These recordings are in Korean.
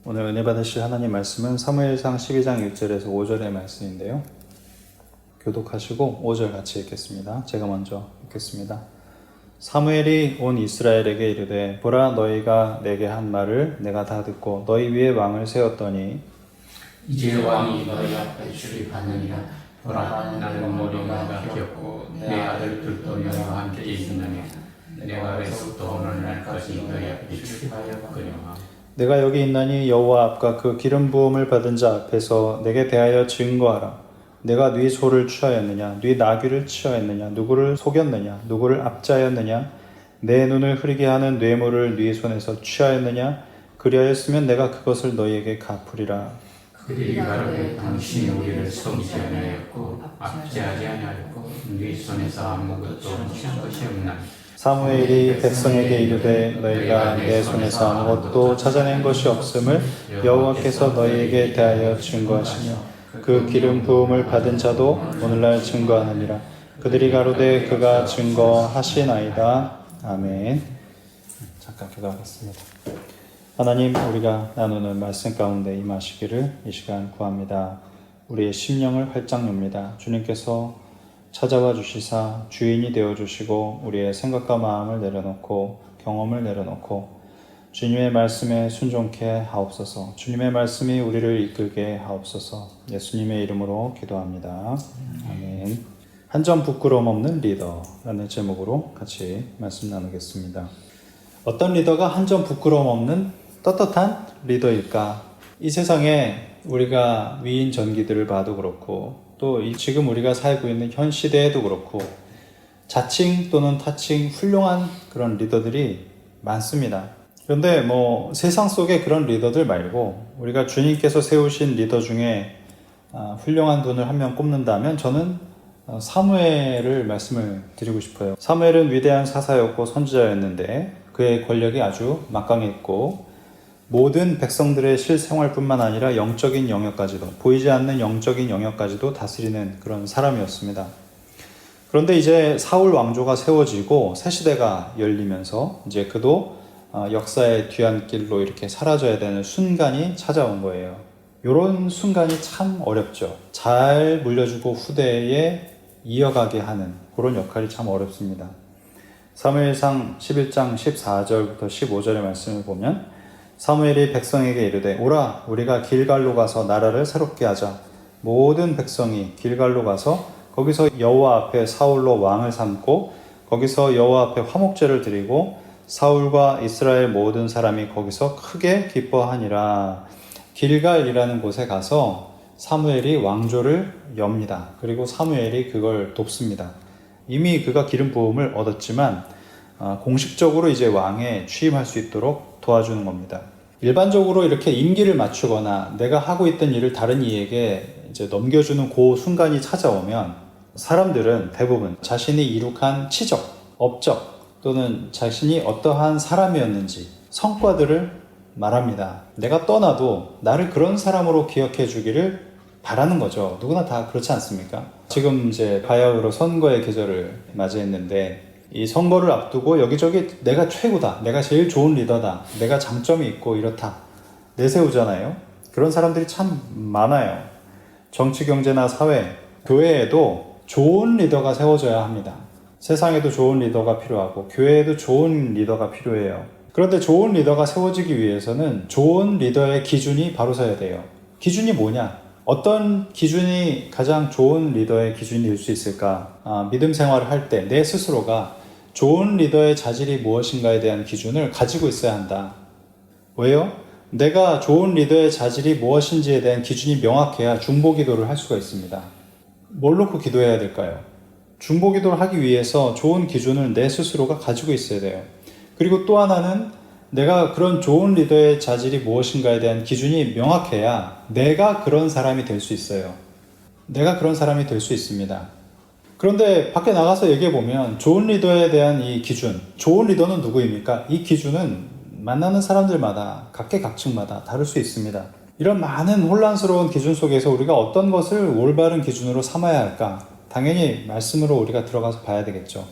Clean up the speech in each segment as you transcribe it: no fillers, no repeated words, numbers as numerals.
오늘 은혜 받으실 하나님 말씀은 사무엘상 12장 1절에서 5절의 말씀인데요. 교독하시고 5절 같이 읽겠습니다. 제가 먼저 읽겠습니다. 사무엘이 온 이스라엘에게 이르되 보라 너희가 내게 한 말을 내가 다 듣고 너희 위에 왕을 세웠더니 이제 왕이 너희 앞에 출입하느니라. 보라 나는 머리가 기었고 내 아들들도 너희와 함께 있느냐. 내가 에서부터 오늘날까지 너희 앞에 출입하였거니와 내가 여기 있나니 여호와 앞과 그 기름 부음을 받은 자 앞에서 내게 대하여 증거하라. 내가 네 소를 취하였느냐 네 나귀를 취하였느냐 누구를 속였느냐 누구를 압자하였느냐 내 눈을 흐리게 하는 뇌물을 네 손에서 취하였느냐 그리하였으면 내가 그것을 너희에게 갚으리라. 그들이 가로되 당신이 우리를 속이지 아니하였고 압제하지 아니하였고 네 손에서 아무것도 취한 것이 없나니. 사무엘이 백성에게 이르되 너희가 내 손에서 아무것도 찾아낸 것이 없음을 여호와께서 너희에게 대하여 증거하시며 그 기름 부음을 받은 자도 오늘날 증거하느니라. 그들이 가로되 그가 증거하시나이다. 아멘. 잠깐 기도하겠습니다. 하나님, 우리가 나누는 말씀 가운데 임하시기를 이 시간 구합니다. 우리의 심령을 활짝 엽니다. 주님께서 찾아와 주시사 주인이 되어주시고 우리의 생각과 마음을 내려놓고 경험을 내려놓고 주님의 말씀에 순종케 하옵소서. 주님의 말씀이 우리를 이끌게 하옵소서. 예수님의 이름으로 기도합니다. 아멘. 한 점 부끄러움 없는 리더라는 제목으로 같이 말씀 나누겠습니다. 어떤 리더가 한 점 부끄러움 없는 떳떳한 리더일까? 이 세상에 우리가 위인 전기들을 봐도 그렇고 또 지금 우리가 살고 있는 현 시대에도 그렇고 자칭 또는 타칭 훌륭한 그런 리더들이 많습니다. 그런데 세상 속에 그런 리더들 말고 우리가 주님께서 세우신 리더 중에 훌륭한 분을 한 명 꼽는다면 저는 사무엘을 말씀을 드리고 싶어요. 사무엘은 위대한 사사였고 선지자였는데 그의 권력이 아주 막강했고 모든 백성들의 실생활뿐만 아니라 영적인 영역까지도 보이지 않는 영적인 영역까지도 다스리는 그런 사람이었습니다. 그런데 이제 사울 왕조가 세워지고 새 시대가 열리면서 이제 그도 역사의 뒤안길로 이렇게 사라져야 되는 순간이 찾아온 거예요. 이런 순간이 참 어렵죠. 잘 물려주고 후대에 이어가게 하는 그런 역할이 참 어렵습니다. 사무엘상 11장 14절부터 15절의 말씀을 보면 사무엘이 백성에게 이르되 오라 우리가 길갈로 가서 나라를 새롭게 하자. 모든 백성이 길갈로 가서 거기서 여호와 앞에 사울로 왕을 삼고 거기서 여호와 앞에 화목제를 드리고 사울과 이스라엘 모든 사람이 거기서 크게 기뻐하니라. 길갈이라는 곳에 가서 사무엘이 왕조를 엽니다. 그리고 사무엘이 그걸 돕습니다. 이미 그가 기름 부음을 얻었지만 공식적으로 이제 왕에 취임할 수 있도록 도와주는 겁니다. 일반적으로 이렇게 임기를 맞추거나 내가 하고 있던 일을 다른 이에게 이제 넘겨주는 그 순간이 찾아오면 사람들은 대부분 자신이 이룩한 치적, 업적 또는 자신이 어떠한 사람이었는지 성과들을 말합니다. 내가 떠나도 나를 그런 사람으로 기억해 주기를 바라는 거죠. 누구나 다 그렇지 않습니까? 지금 이제 바야흐로 선거의 계절을 맞이했는데 이 선거를 앞두고 여기저기 내가 최고다, 내가 제일 좋은 리더다, 내가 장점이 있고 이렇다 내세우잖아요. 그런 사람들이 참 많아요. 정치, 경제나 사회, 교회에도 좋은 리더가 세워져야 합니다. 세상에도 좋은 리더가 필요하고 교회에도 좋은 리더가 필요해요. 그런데 좋은 리더가 세워지기 위해서는 좋은 리더의 기준이 바로 서야 돼요. 기준이 뭐냐? 어떤 기준이 가장 좋은 리더의 기준이 될 수 있을까? 믿음 생활을 할 때 내 스스로가 좋은 리더의 자질이 무엇인가에 대한 기준을 가지고 있어야 한다. 왜요? 내가 좋은 리더의 자질이 무엇인지에 대한 기준이 명확해야 중보기도를 할 수가 있습니다. 뭘 놓고 기도해야 될까요? 중보기도를 하기 위해서 좋은 기준을 내 스스로가 가지고 있어야 돼요. 그리고 또 하나는 내가 그런 좋은 리더의 자질이 무엇인가에 대한 기준이 명확해야 내가 그런 사람이 될 수 있어요. 내가 그런 사람이 될 수 있습니다. 그런데 밖에 나가서 얘기해보면 좋은 리더에 대한 이 기준, 좋은 리더는 누구입니까? 이 기준은 만나는 사람들마다 각계각층마다 다를 수 있습니다. 이런 많은 혼란스러운 기준 속에서 우리가 어떤 것을 올바른 기준으로 삼아야 할까? 당연히 말씀으로 우리가 들어가서 봐야 되겠죠.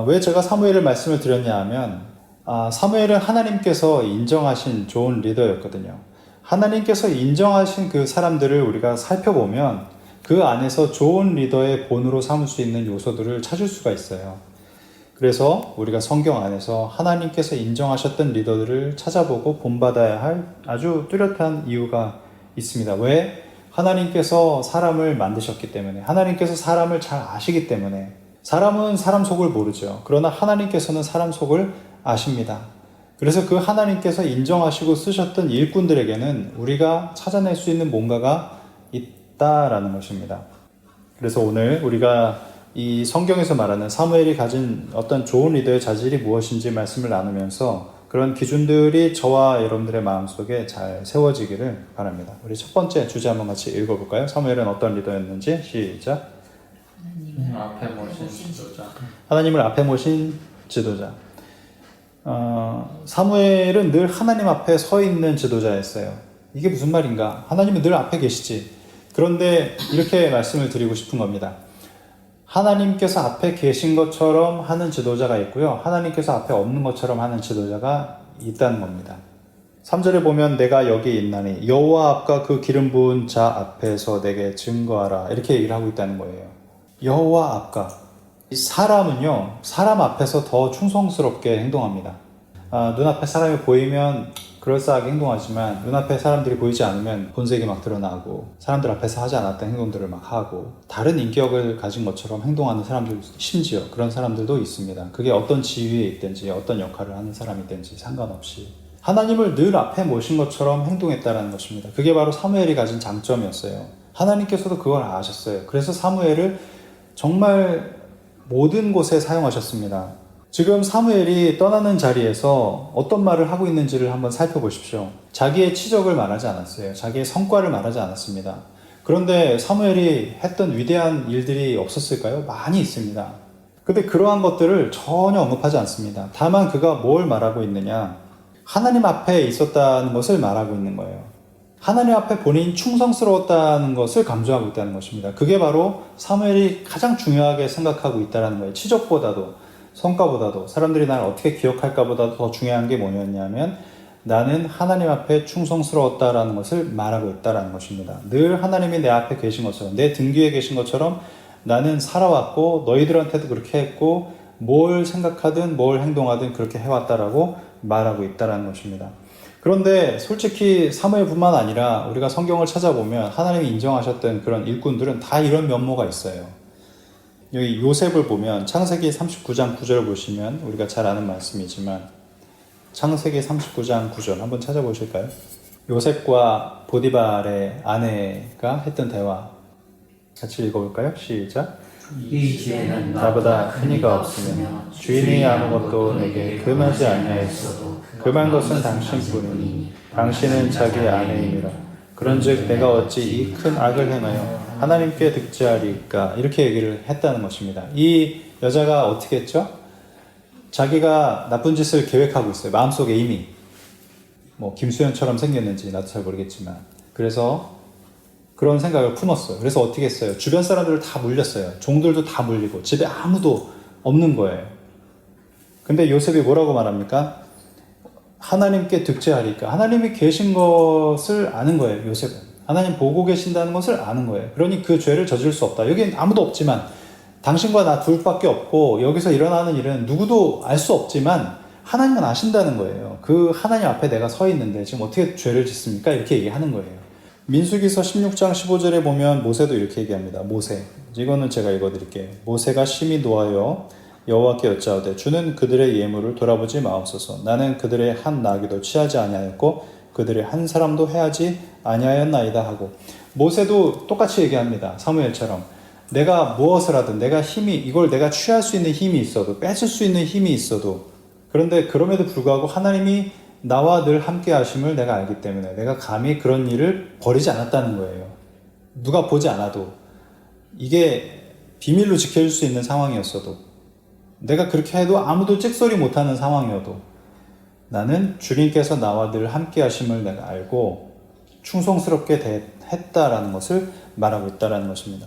왜 제가 사무엘을 말씀을 드렸냐 하면 사무엘은 하나님께서 인정하신 좋은 리더였거든요. 하나님께서 인정하신 그 사람들을 우리가 살펴보면 그 안에서 좋은 리더의 본으로 삼을 수 있는 요소들을 찾을 수가 있어요. 그래서 우리가 성경 안에서 하나님께서 인정하셨던 리더들을 찾아보고 본받아야 할 아주 뚜렷한 이유가 있습니다. 왜? 하나님께서 사람을 만드셨기 때문에, 하나님께서 사람을 잘 아시기 때문에. 사람은 사람 속을 모르죠. 그러나 하나님께서는 사람 속을 아십니다. 그래서 그 하나님께서 인정하시고 쓰셨던 일꾼들에게는 우리가 찾아낼 수 있는 뭔가가 있다라는 것입니다. 그래서 오늘 우리가 이 성경에서 말하는 사무엘이 가진 어떤 좋은 리더의 자질이 무엇인지 말씀을 나누면서 그런 기준들이 저와 여러분들의 마음속에 잘 세워지기를 바랍니다. 우리 첫 번째 주제 한번 같이 읽어볼까요? 사무엘은 어떤 리더였는지 시작. 앞에 모신 지도자. 하나님을 앞에 모신 지도자. 사무엘은 늘 하나님 앞에 서 있는 지도자였어요. 이게 무슨 말인가? 하나님은 늘 앞에 계시지. 그런데 이렇게 말씀을 드리고 싶은 겁니다. 하나님께서 앞에 계신 것처럼 하는 지도자가 있고요. 하나님께서 앞에 없는 것처럼 하는 지도자가 있다는 겁니다. 3절에 보면 내가 여기 있나니 여호와 앞과 그 기름 부은 자 앞에서 내게 증거하라. 이렇게 얘기를 하고 있다는 거예요. 여호와 앞과. 이 사람은요, 사람 앞에서 더 충성스럽게 행동합니다. 눈앞에 사람이 보이면 그럴싸하게 행동하지만 눈앞에 사람들이 보이지 않으면 본색이 막 드러나고 사람들 앞에서 하지 않았던 행동들을 막 하고 다른 인격을 가진 것처럼 행동하는 사람들, 심지어 그런 사람들도 있습니다. 그게 어떤 지위에 있든지 어떤 역할을 하는 사람이든지 상관없이 하나님을 늘 앞에 모신 것처럼 행동했다는 것입니다. 그게 바로 사무엘이 가진 장점이었어요. 하나님께서도 그걸 아셨어요. 그래서 사무엘을 정말 모든 곳에 사용하셨습니다. 지금 사무엘이 떠나는 자리에서 어떤 말을 하고 있는지를 한번 살펴보십시오. 자기의 치적을 말하지 않았어요. 자기의 성과를 말하지 않았습니다. 그런데 사무엘이 했던 위대한 일들이 없었을까요? 많이 있습니다. 근데 그러한 것들을 전혀 언급하지 않습니다. 다만 그가 뭘 말하고 있느냐? 하나님 앞에 있었다는 것을 말하고 있는 거예요. 하나님 앞에 본인이 충성스러웠다는 것을 강조하고 있다는 것입니다. 그게 바로 사무엘이 가장 중요하게 생각하고 있다는 거예요. 치적보다도 성과보다도 사람들이 나를 어떻게 기억할까 보다도 더 중요한 게 뭐였냐면 나는 하나님 앞에 충성스러웠다라는 것을 말하고 있다는 것입니다. 늘 하나님이 내 앞에 계신 것처럼 내 등 뒤에 계신 것처럼 나는 살아왔고 너희들한테도 그렇게 했고 뭘 생각하든 뭘 행동하든 그렇게 해왔다라고 말하고 있다는 것입니다. 그런데 솔직히 사무엘뿐만 아니라 우리가 성경을 찾아보면 하나님이 인정하셨던 그런 일꾼들은 다 이런 면모가 있어요. 여기 요셉을 보면 창세기 39장 9절을 보시면 우리가 잘 아는 말씀이지만 창세기 39장 9절 한번 찾아보실까요? 요셉과 보디발의 아내가 했던 대화 같이 읽어볼까요? 시작. 이 집에는 나보다 큰 이가 없으며 주인이 아무것도 내게 금하지 아니하였어도 금한 것은 당신뿐이니 당신은 자기 아내이니라. 그런즉 내가 어찌 이 큰 악을 행하여 하나님께 득죄하리까? 이렇게 얘기를 했다는 것입니다. 이 여자가 어떻게 했죠? 자기가 나쁜 짓을 계획하고 있어요. 마음속에 이미 김수현처럼 생겼는지 나도 잘 모르겠지만 그래서 그런 생각을 품었어요. 그래서 어떻게 했어요? 주변 사람들을 다 물렸어요. 종들도 다 물리고 집에 아무도 없는 거예요. 근데 요셉이 뭐라고 말합니까? 하나님께 득죄하리까? 하나님이 계신 것을 아는 거예요. 요셉은. 하나님 보고 계신다는 것을 아는 거예요. 그러니 그 죄를 저질 수 없다. 여기는 아무도 없지만 당신과 나 둘밖에 없고 여기서 일어나는 일은 누구도 알 수 없지만 하나님은 아신다는 거예요. 그 하나님 앞에 내가 서 있는데 지금 어떻게 죄를 짓습니까? 이렇게 얘기하는 거예요. 민수기서 16장 15절에 보면 모세도 이렇게 얘기합니다. 모세. 이거는 제가 읽어드릴게요. 모세가 심히 노하여 여호와께 여짜오되 주는 그들의 예물을 돌아보지 마옵소서. 나는 그들의 한 나귀도 취하지 아니하였고 그들의 한 사람도 해하지 아니하였나이다 하고 모세도 똑같이 얘기합니다. 사무엘처럼 내가 무엇을 하든 내가 이걸 내가 취할 수 있는 힘이 있어도 뺏을 수 있는 힘이 있어도 그런데 그럼에도 불구하고 하나님이 나와 늘 함께 하심을 내가 알기 때문에 내가 감히 그런 일을 버리지 않았다는 거예요. 누가 보지 않아도 이게 비밀로 지켜질 수 있는 상황이었어도 내가 그렇게 해도 아무도 찍소리 못하는 상황이어도 나는 주님께서 나와 늘 함께 하심을 내가 알고 충성스럽게 했다라는 것을 말하고 있다는 것입니다.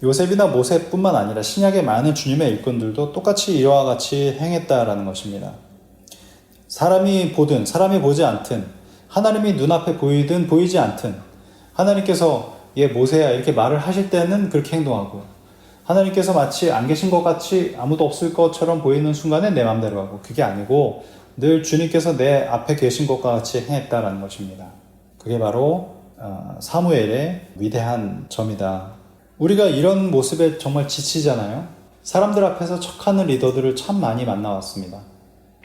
요셉이나 모세뿐만 아니라 신약의 많은 주님의 일꾼들도 똑같이 이와 같이 행했다라는 것입니다. 사람이 보든 사람이 보지 않든 하나님이 눈앞에 보이든 보이지 않든 하나님께서 얘 모세야 이렇게 말을 하실 때는 그렇게 행동하고 하나님께서 마치 안 계신 것 같이 아무도 없을 것처럼 보이는 순간에 내 맘대로 하고 그게 아니고 늘 주님께서 내 앞에 계신 것과 같이 행했다라는 것입니다. 그게 바로 사무엘의 위대한 점이다. 우리가 이런 모습에 정말 지치잖아요. 사람들 앞에서 척하는 리더들을 참 많이 만나왔습니다.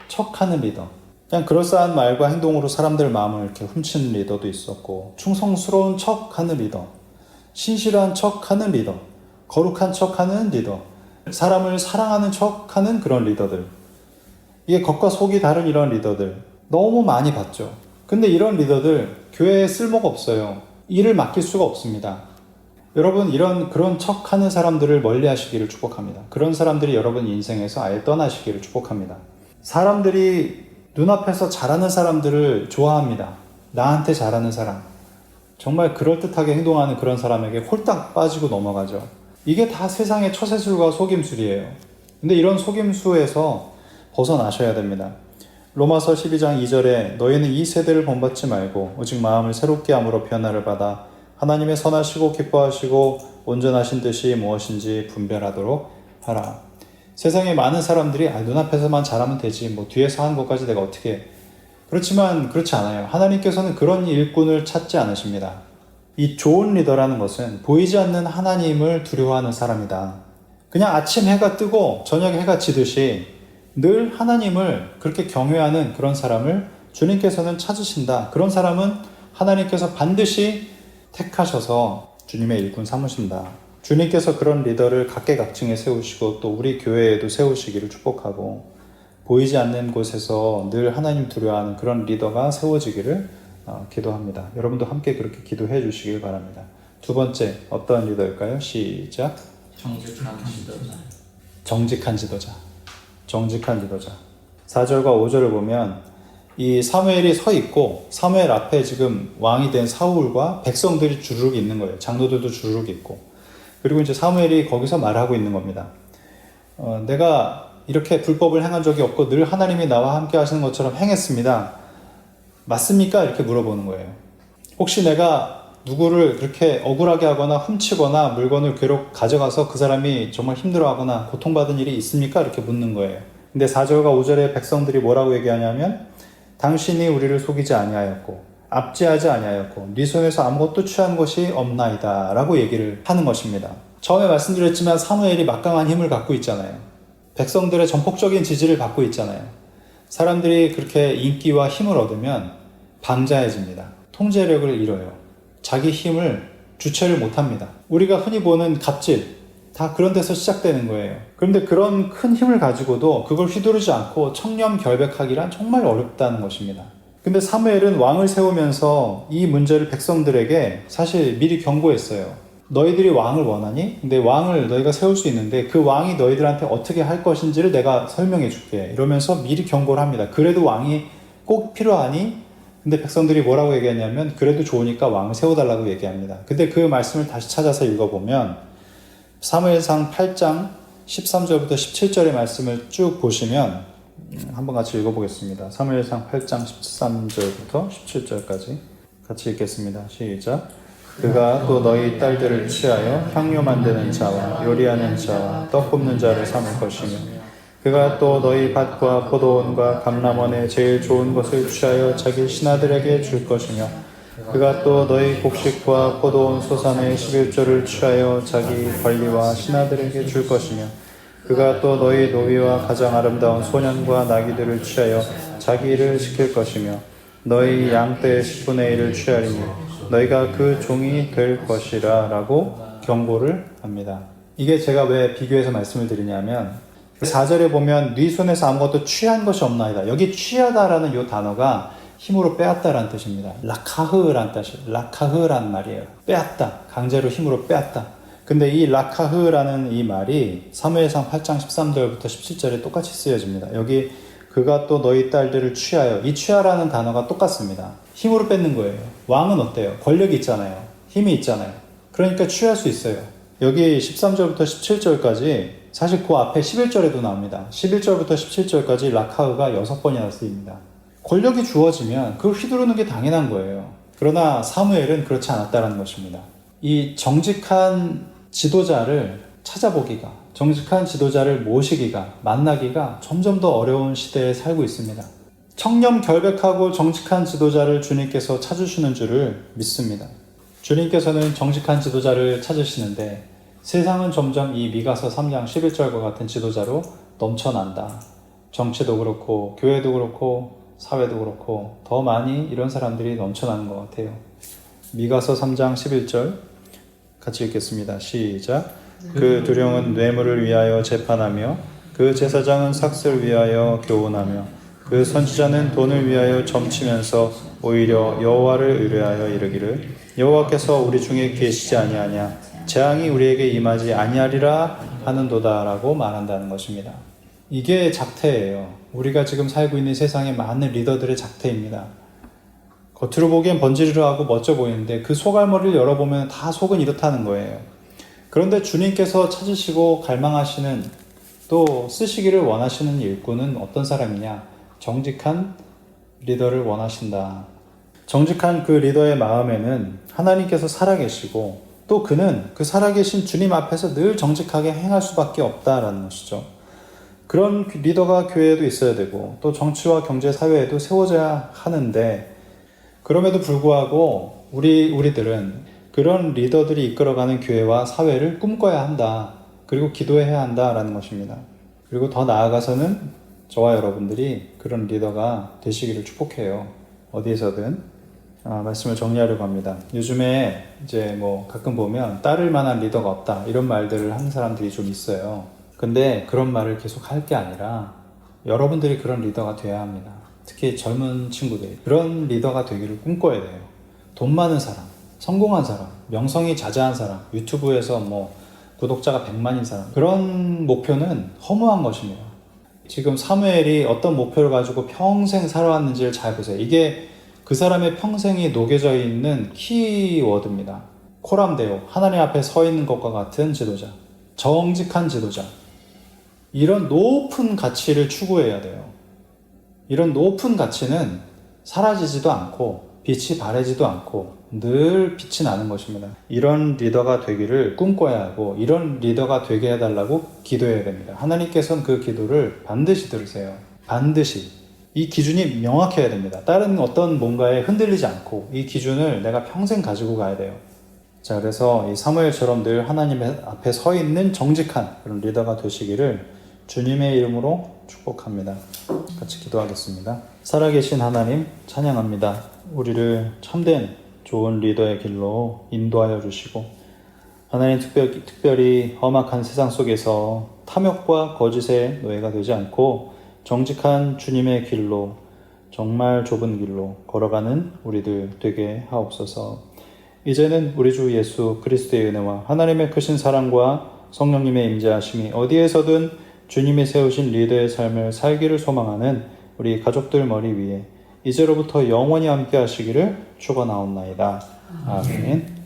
척하는 리더. 그냥 그럴싸한 말과 행동으로 사람들 마음을 이렇게 훔치는 리더도 있었고 충성스러운 척하는 리더, 신실한 척하는 리더, 거룩한 척하는 리더, 사람을 사랑하는 척하는 그런 리더들. 이게 겉과 속이 다른 이런 리더들 너무 많이 봤죠. 근데 이런 리더들 교회에 쓸모가 없어요. 일을 맡길 수가 없습니다. 여러분 그런 척하는 사람들을 멀리 하시기를 축복합니다. 그런 사람들이 여러분 인생에서 아예 떠나시기를 축복합니다. 사람들이 눈앞에서 잘하는 사람들을 좋아합니다. 나한테 잘하는 사람. 정말 그럴듯하게 행동하는 그런 사람에게 홀딱 빠지고 넘어가죠. 이게 다 세상의 처세술과 속임술이에요. 근데 이런 속임수에서 벗어나셔야 됩니다. 로마서 12장 2절에 너희는 이 세대를 본받지 말고 오직 마음을 새롭게 함으로 변화를 받아 하나님의 선하시고 기뻐하시고 온전하신 뜻이 무엇인지 분별하도록 하라. 세상에 많은 사람들이 눈앞에서만 잘하면 되지 뭐 뒤에서 하는 것까지 내가 어떻게 해. 그렇지만 그렇지 않아요. 하나님께서는 그런 일꾼을 찾지 않으십니다. 이 좋은 리더라는 것은 보이지 않는 하나님을 두려워하는 사람이다. 그냥 아침 해가 뜨고 저녁 해가 지듯이 늘 하나님을 그렇게 경외하는 그런 사람을 주님께서는 찾으신다. 그런 사람은 하나님께서 반드시 택하셔서 주님의 일꾼 삼으신다. 주님께서 그런 리더를 각계각층에 세우시고 또 우리 교회에도 세우시기를 축복하고 보이지 않는 곳에서 늘 하나님 두려워하는 그런 리더가 세워지기를 기도합니다. 여러분도 함께 그렇게 기도해 주시길 바랍니다. 두 번째 어떤 리더일까요? 시작. 정직한 지도자. 정직한 지도자. 정직한 리더자. 4절과 5절을 보면 이 사무엘이 서 있고 사무엘 앞에 지금 왕이 된 사울과 백성들이 주르륵 있는 거예요. 장로들도 주르륵 있고. 그리고 이제 사무엘이 거기서 말하고 있는 겁니다. 내가 이렇게 불법을 행한 적이 없고 늘 하나님이 나와 함께 하시는 것처럼 행했습니다. 맞습니까? 이렇게 물어보는 거예요. 혹시 내가 누구를 그렇게 억울하게 하거나 훔치거나 물건을 괴롭 가져가서 그 사람이 정말 힘들어하거나 고통받은 일이 있습니까? 이렇게 묻는 거예요. 근데 4절과 5절에 백성들이 뭐라고 얘기하냐면 당신이 우리를 속이지 아니하였고 압제하지 아니하였고 네 손에서 아무것도 취한 것이 없나이다 라고 얘기를 하는 것입니다. 처음에 말씀드렸지만 사무엘이 막강한 힘을 갖고 있잖아요. 백성들의 전폭적인 지지를 받고 있잖아요. 사람들이 그렇게 인기와 힘을 얻으면 방자해집니다. 통제력을 잃어요. 자기 힘을 주체를 못합니다. 우리가 흔히 보는 갑질 다 그런 데서 시작되는 거예요. 그런데 그런 큰 힘을 가지고도 그걸 휘두르지 않고 청렴결백하기란 정말 어렵다는 것입니다. 근데 사무엘은 왕을 세우면서 이 문제를 백성들에게 사실 미리 경고했어요. 너희들이 왕을 원하니? 근데 왕을 너희가 세울 수 있는데 그 왕이 너희들한테 어떻게 할 것인지를 내가 설명해 줄게. 이러면서 미리 경고를 합니다. 그래도 왕이 꼭 필요하니? 근데 백성들이 뭐라고 얘기하냐면 그래도 좋으니까 왕을 세워달라고 얘기합니다. 근데 그 말씀을 다시 찾아서 읽어보면 사무엘상 8장 13절부터 17절의 말씀을 쭉 보시면 한번 같이 읽어보겠습니다. 사무엘상 8장 13절부터 17절까지 같이 읽겠습니다. 시작. 그가 또 너희 딸들을 취하여 향료 만드는 자와 요리하는 자와 떡 굽는 자를 삼을 것이며 그가 또 너희 밭과 포도원과 감람원의 제일 좋은 것을 취하여 자기 신하들에게 줄 것이며 그가 또 너희 곡식과 포도원 소산의 11조를 취하여 자기 관리와 신하들에게 줄 것이며 그가 또 너희 노비와 가장 아름다운 소년과 나귀들을 취하여 자기 일을 시킬 것이며 너희 양떼의 10분의 1을 취하리니 너희가 그 종이 될 것이라 라고 경고를 합니다. 이게 제가 왜 비교해서 말씀을 드리냐면 4절에 보면 네 손에서 아무것도 취한 것이 없나이다. 여기 취하다라는 이 단어가 힘으로 빼앗다라는 뜻입니다. 라카흐라는 뜻이에요. 라카흐라는 말이에요. 빼앗다. 강제로 힘으로 빼앗다. 근데 이 라카흐라는 이 말이 사무엘상 8장 13절부터 17절에 똑같이 쓰여집니다. 여기 그가 또 너희 딸들을 취하여 이 취하라는 단어가 똑같습니다. 힘으로 뺏는 거예요. 왕은 어때요? 권력이 있잖아요. 힘이 있잖아요. 그러니까 취할 수 있어요. 여기 13절부터 17절까지 사실 그 앞에 11절에도 나옵니다. 11절부터 17절까지 라카흐가 6번이나 쓰입니다. 권력이 주어지면 그걸 휘두르는 게 당연한 거예요. 그러나 사무엘은 그렇지 않았다는 것입니다. 이 정직한 지도자를 찾아보기가, 정직한 지도자를 모시기가, 만나기가 점점 더 어려운 시대에 살고 있습니다. 청렴 결백하고 정직한 지도자를 주님께서 찾으시는 줄을 믿습니다. 주님께서는 정직한 지도자를 찾으시는데 세상은 점점 이 미가서 3장 11절과 같은 지도자로 넘쳐난다. 정치도 그렇고 교회도 그렇고 사회도 그렇고 더 많이 이런 사람들이 넘쳐나는 것 같아요. 미가서 3장 11절 같이 읽겠습니다. 시작. 그 두령은 뇌물을 위하여 재판하며 그 제사장은 삭슬 위하여 교훈하며 그 선지자는 돈을 위하여 점치면서 오히려 여호와를 의뢰하여 이르기를 여호와께서 우리 중에 계시지 아니하냐 재앙이 우리에게 임하지 아니하리라 하는도다라고 말한다는 것입니다. 이게 작태예요. 우리가 지금 살고 있는 세상의 많은 리더들의 작태입니다. 겉으로 보기엔 번지르르하고 멋져 보이는데 그 속알머리를 열어보면 다 속은 이렇다는 거예요. 그런데 주님께서 찾으시고 갈망하시는 또 쓰시기를 원하시는 일꾼은 어떤 사람이냐? 정직한 리더를 원하신다. 정직한 그 리더의 마음에는 하나님께서 살아계시고 또 그는 그 살아계신 주님 앞에서 늘 정직하게 행할 수밖에 없다라는 것이죠. 그런 리더가 교회에도 있어야 되고 또 정치와 경제 사회에도 세워져야 하는데 그럼에도 불구하고 우리들은 그런 리더들이 이끌어가는 교회와 사회를 꿈꿔야 한다. 그리고 기도해야 한다라는 것입니다. 그리고 더 나아가서는 저와 여러분들이 그런 리더가 되시기를 축복해요. 어디에서든 말씀을 정리하려고 합니다. 요즘에 이제 가끔 보면 따를 만한 리더가 없다 이런 말들을 하는 사람들이 좀 있어요. 근데 그런 말을 계속 할 게 아니라 여러분들이 그런 리더가 돼야 합니다. 특히 젊은 친구들이 그런 리더가 되기를 꿈꿔야 돼요. 돈 많은 사람, 성공한 사람, 명성이 자자한 사람, 유튜브에서 구독자가 100만인 사람, 그런 목표는 허무한 것입니다. 지금 사무엘이 어떤 목표를 가지고 평생 살아왔는지를 잘 보세요. 이게 그 사람의 평생이 녹여져 있는 키워드입니다. 코람데오, 하나님 앞에 서 있는 것과 같은 지도자, 정직한 지도자, 이런 높은 가치를 추구해야 돼요. 이런 높은 가치는 사라지지도 않고 빛이 바래지도 않고 늘 빛이 나는 것입니다. 이런 리더가 되기를 꿈꿔야 하고 이런 리더가 되게 해달라고 기도해야 됩니다. 하나님께서는 그 기도를 반드시 들으세요. 반드시. 이 기준이 명확해야 됩니다. 다른 어떤 뭔가에 흔들리지 않고 이 기준을 내가 평생 가지고 가야 돼요. 자, 그래서 이 사무엘처럼 늘 하나님 앞에 서 있는 정직한 그런 리더가 되시기를 주님의 이름으로 축복합니다. 같이 기도하겠습니다. 살아계신 하나님 찬양합니다. 우리를 참된 좋은 리더의 길로 인도하여 주시고 하나님 특별히 험악한 세상 속에서 탐욕과 거짓의 노예가 되지 않고 정직한 주님의 길로 정말 좁은 길로 걸어가는 우리들 되게 하옵소서. 이제는 우리 주 예수 그리스도의 은혜와 하나님의 크신 사랑과 성령님의 임재하심이 어디에서든 주님이 세우신 리더의 삶을 살기를 소망하는 우리 가족들 머리 위에 이제로부터 영원히 함께 하시기를 축원하옵나이다. 아멘.